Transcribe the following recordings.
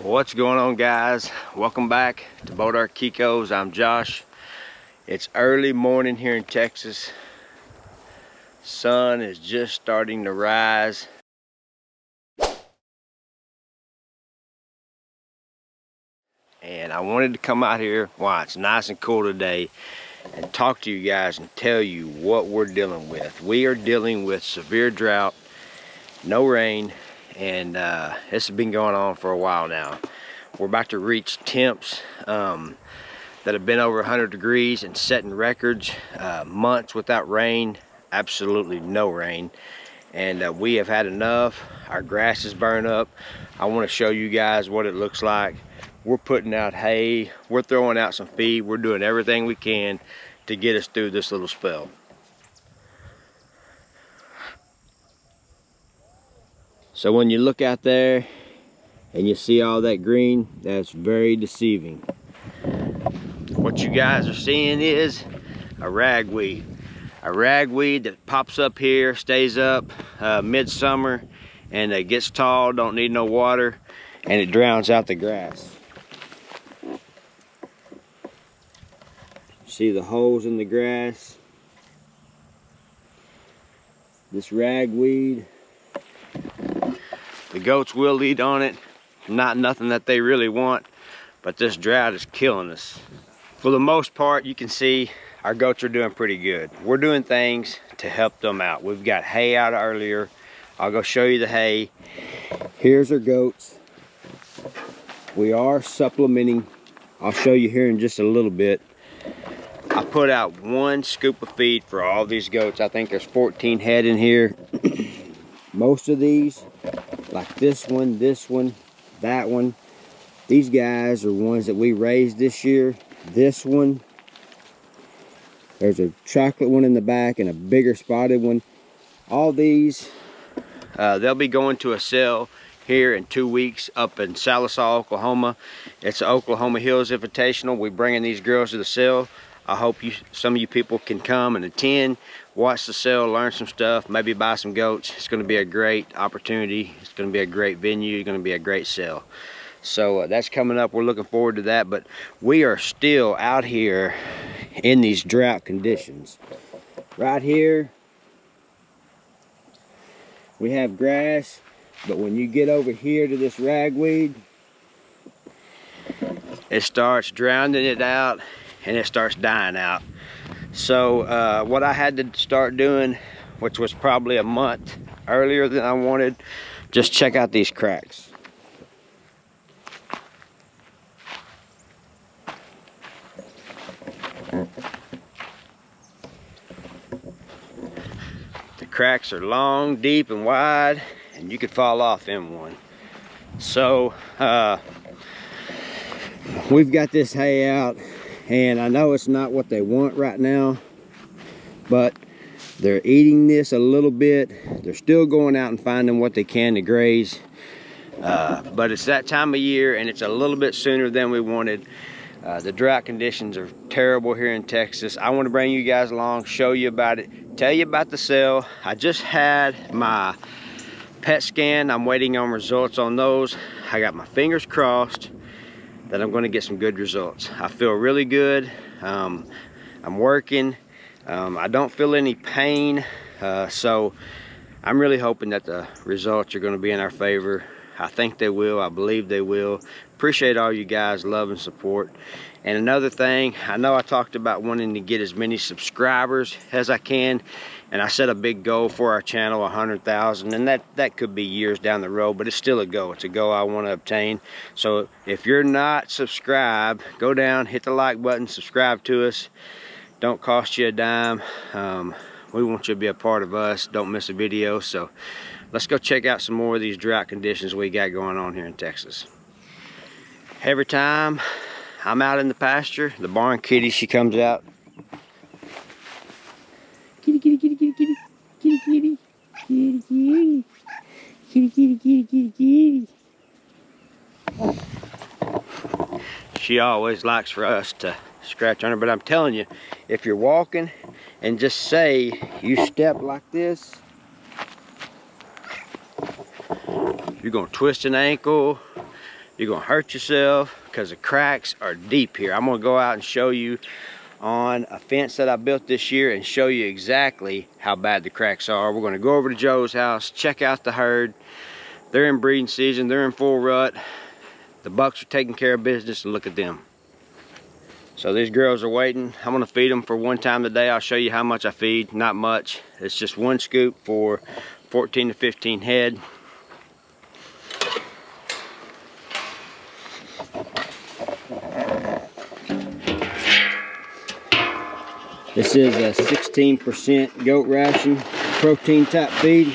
What's going on, guys? Welcome back to Bodark Kikos. I'm Josh. It's early morning here in Texas. Sun is just starting to rise. And I wanted to come out here while it's nice and cool today and talk to you guys and tell you what we're dealing with. We are dealing with severe drought, no rain, and this has been going on for a while now. We're about to reach temps that have been over 100 degrees and setting records. Months without rain, absolutely no rain, and we have had enough. Our grass is burned up. I want to show you guys what it looks like. We're putting out hay, we're throwing out some feed, we're doing everything we can to get us through this little spell. So when you look out there and you see all that green, that's very deceiving. What you guys are seeing is a ragweed. A ragweed that pops up here, stays up midsummer, and it gets tall, don't need no water, and it drowns out the grass. See the holes in the grass? This ragweed, the goats will eat on it. Not nothing that they really want, but this drought is killing us. For the most part, you can see our goats are doing pretty good. We're doing things to help them out. We've got hay out earlier. I'll go show you the hay. Here's our goats. We are supplementing. I'll show you here in just a little bit. I put out 1 scoop of feed for all these goats. I think there's 14 head in here. Most of these, like this one, that one, these guys are ones that we raised this year. This one, there's a chocolate one in the back and a bigger spotted one. All these, they'll be going to a sale here in 2 weeks up in Sallisaw, Oklahoma. It's the Oklahoma Hills Invitational. We're bringing these girls to the sale. I hope some of you people can come and attend, watch the sale, learn some stuff, maybe buy some goats. It's going to be a great opportunity. It's going to be a great venue. It's going to be a great sale. So that's coming up. We're looking forward to that. But we are still out here in these drought conditions. Right here, we have grass. But when you get over here to this ragweed, it starts drowning it out and it starts dying out. So what I had to start doing, which was probably a month earlier than I wanted, just check out these cracks. The cracks are long, deep, and wide, and you could fall off in one. So we've got this hay out, and I know it's not what they want right now, but they're eating this a little bit. They're still going out and finding what they can to graze, but it's that time of year and it's a little bit sooner than we wanted. The drought conditions are terrible here in Texas. I want to bring you guys along, show you about it, tell you about the sale. I just had my PET scan. I'm waiting on results on those. I got my fingers crossed that I'm going to get some good results. I feel really good. I'm working. I don't feel any pain, so I'm really hoping that the results are going to be in our favor. I think they will. I believe they will. Appreciate all you guys' love and support. And another thing, I know I talked about wanting to get as many subscribers as I can, and I set a big goal for our channel, 100,000, and that could be years down the road, but it's still a goal. It's a goal I want to obtain. So if you're not subscribed, go down, hit the like button, subscribe to us. Don't cost you a dime. We want you to be a part of us. Don't miss a video. So let's go check out some more of these drought conditions we got going on here in Texas. Every time I'm out in the pasture, the barn kitty, she comes out. Kitty, kitty, kitty, kitty, kitty, kitty, kitty, kitty, kitty, kitty, kitty, kitty, kitty, kitty. She always likes for us to scratch on her, but I'm telling you, if you're walking and just say you step like this, you're gonna twist an ankle, You're gonna hurt yourself because the cracks are deep here. I'm gonna go out and show you on a fence that I built this year and show you exactly how bad the cracks are. We're gonna go over to Joe's house, check out the herd. They're in breeding season, they're in full rut. The bucks are taking care of business, and look at them. So these girls are waiting. I'm gonna feed them for one time today. I'll show you how much I feed, not much. It's just one scoop for 14 to 15 head. This is a 16% goat ration, protein type feed.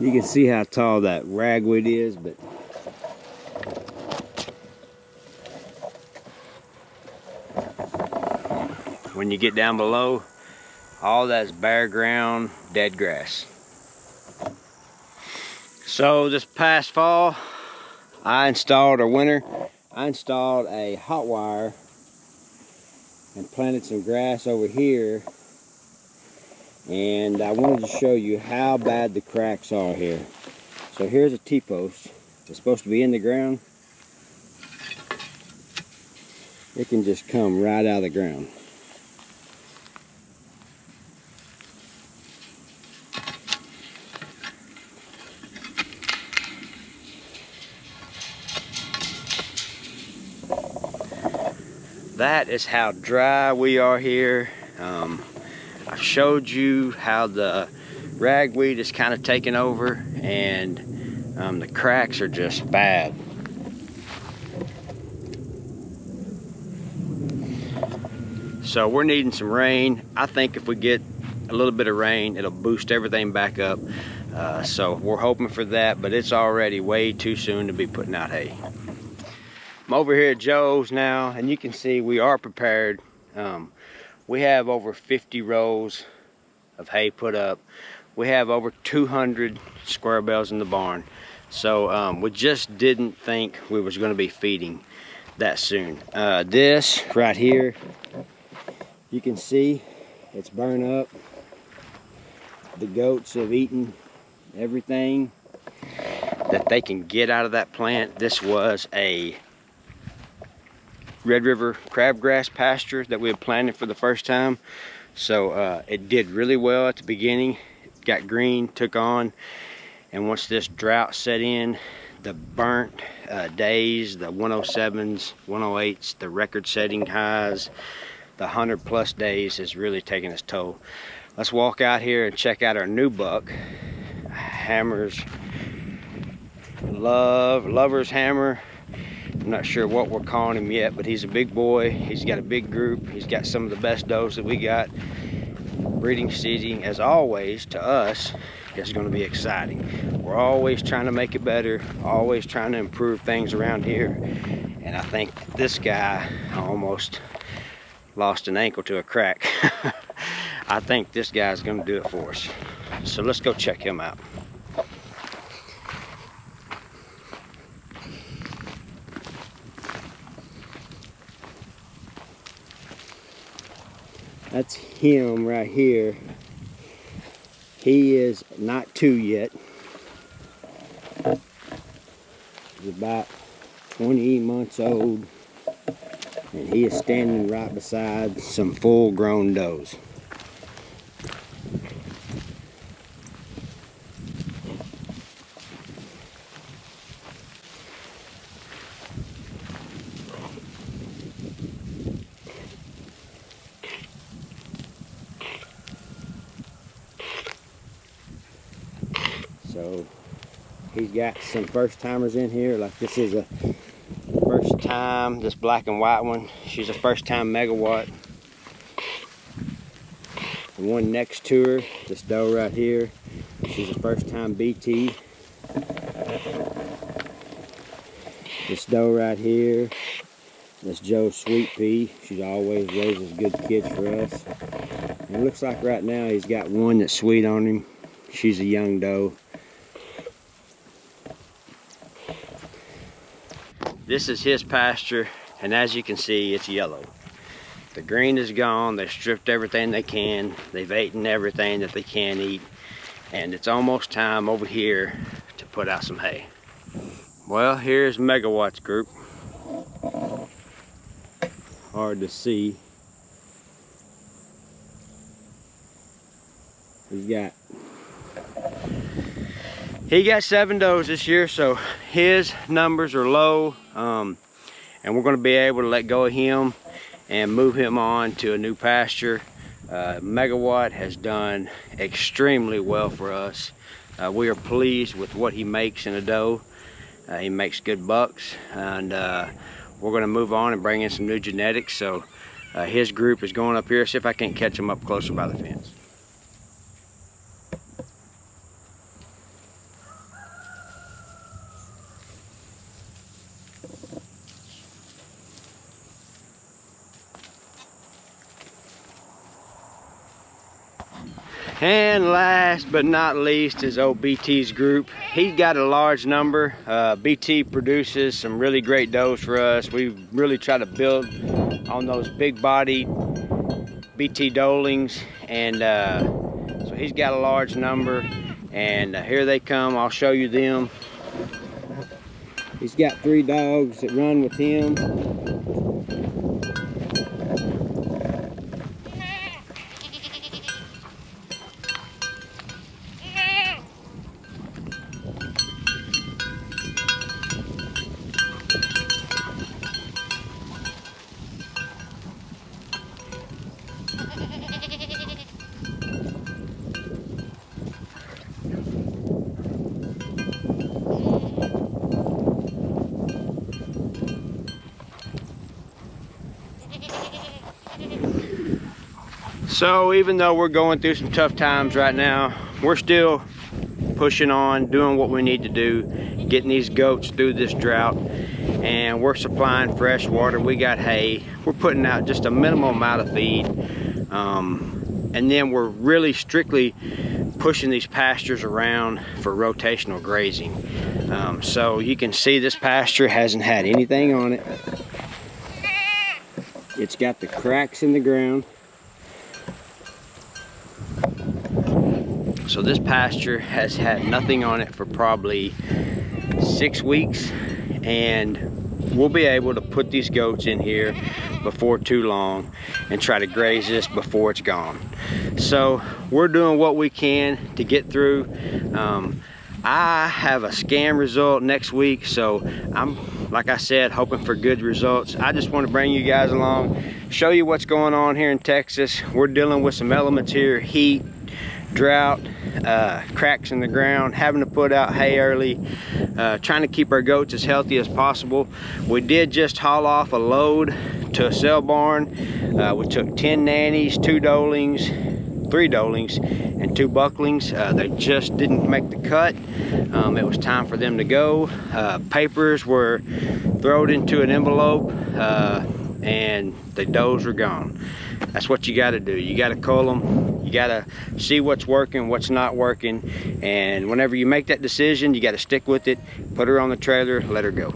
You can see how tall that ragweed is, but when you get down below, all that's bare ground, dead grass. So this past fall, I installed a hot wire and planted some grass over here. And I wanted to show you how bad the cracks are here. So here's a T-post. It's supposed to be in the ground. It can just come right out of the ground. That is how dry we are here. I showed you how the ragweed is kind of taking over, and the cracks are just bad. So we're needing some rain. I think if we get a little bit of rain, it'll boost everything back up. So we're hoping for that, but it's already way too soon to be putting out hay. I'm over here at Joe's now, and you can see we are prepared. We have over 50 rows of hay put up. We have over 200 square bales in the barn. So we just didn't think we was going to be feeding that soon. This right here, you can see it's burned up. The goats have eaten everything that they can get out of that plant. This was a Red River crabgrass pasture that we had planted for the first time. So it did really well at the beginning. It got green, took on, and once this drought set in, the burnt days, the 107s, 108s, the record-setting highs, the 100+ days has really taken its toll. Let's walk out here and check out our new buck, Hammer's Lover's Hammer. I'm not sure what we're calling him yet, but he's a big boy. He's got a big group. He's got some of the best does that we got. Breeding season, as always, to us, is going to be exciting. We're always trying to make it better, always trying to improve things around here. And I think this guy almost lost an ankle to a crack. I think this guy's going to do it for us. So let's go check him out. That's him right here. He is not 2 yet. He's about 20 months old, and he is standing right beside some full-grown does. So he's got some first timers in here. Like this is a first time, this black and white one. She's a first time megawatt. The one next to her, this doe right here, she's a first time BT. This doe right here, that's Joe's Sweet Pea. She always raises good kids for us. And it looks like right now he's got one that's sweet on him. She's a young doe. This is his pasture, and as you can see, it's yellow. The green is gone. They've stripped everything they can. They've eaten everything that they can eat. And it's almost time over here to put out some hay. Well, here's Megawatt's group. Hard to see. He got 7 does this year, so his numbers are low, and we're going to be able to let go of him and move him on to a new pasture. Megawatt has done extremely well for us. We are pleased with what he makes in a doe. He makes good bucks, and we're going to move on and bring in some new genetics. So his group is going up here. See if I can't catch him up closer by the fence. And last but not least is old BT's group. He's got a large number. BT produces some really great does for us. We really try to build on those big bodied BT doelings, and so he's got a large number, and here they come. I'll show you them. He's got 3 dogs that run with him. So even though we're going through some tough times right now, we're still pushing on, doing what we need to do, getting these goats through this drought, and we're supplying fresh water. We got hay. We're putting out just a minimal amount of feed, and then we're really strictly pushing these pastures around for rotational grazing. So you can see this pasture hasn't had anything on it. It's got the cracks in the ground. So this pasture has had nothing on it for probably 6 weeks, and we'll be able to put these goats in here before too long and try to graze this before it's gone. So we're doing what we can to get through. I have a scan result next week, so I'm, like I said, hoping for good results. I just want to bring you guys along, show you what's going on here in Texas. We're dealing with some elements here: heat, drought, cracks in the ground, having to put out hay early, trying to keep our goats as healthy as possible. We did just haul off a load to a sale barn. We took 10 nannies, 2 doelings, 3 doelings, and 2 bucklings. They just didn't make the cut. It was time for them to go. Papers were thrown into an envelope, and the does are gone. That's what you got to do. You got to cull them. You got to see what's working, what's not working, and whenever you make that decision, you got to stick with it. Put her on the trailer, let her go.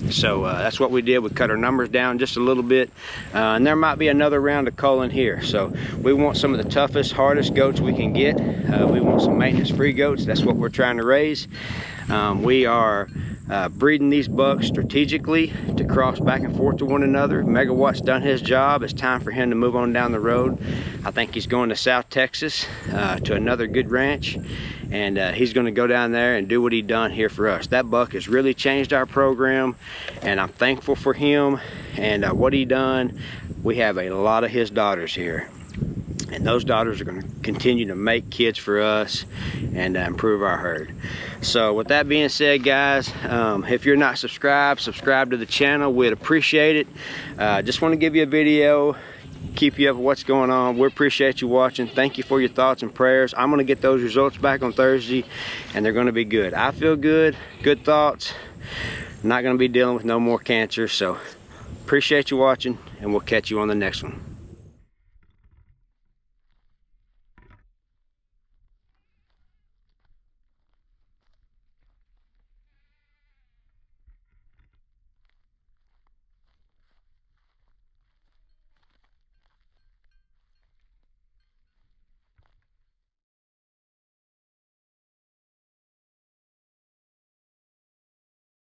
So that's what we did. We cut our numbers down just a little bit, and there might be another round of culling here. So we want some of the toughest, hardest goats we can get. We want some maintenance-free goats. That's what we're trying to raise. We are breeding these bucks strategically to cross back and forth to one another. Megawatt's done his job. It's time for him to move on down the road. I think he's going to South Texas to another good ranch, and he's going to go down there and do what he done here for us. That buck has really changed our program, and I'm thankful for him and what he done. We have a lot of his daughters here, and those daughters are going to continue to make kids for us and improve our herd. So with that being said, guys, if you're not subscribed, subscribe to the channel. We'd appreciate it. Just want to give you a video, keep you up with what's going on. We appreciate you watching. Thank you for your thoughts and prayers. I'm gonna get those results back on Thursday, and they're gonna be good. I feel good, good thoughts. Not gonna be dealing with no more cancer. So appreciate you watching, and we'll catch you on the next one.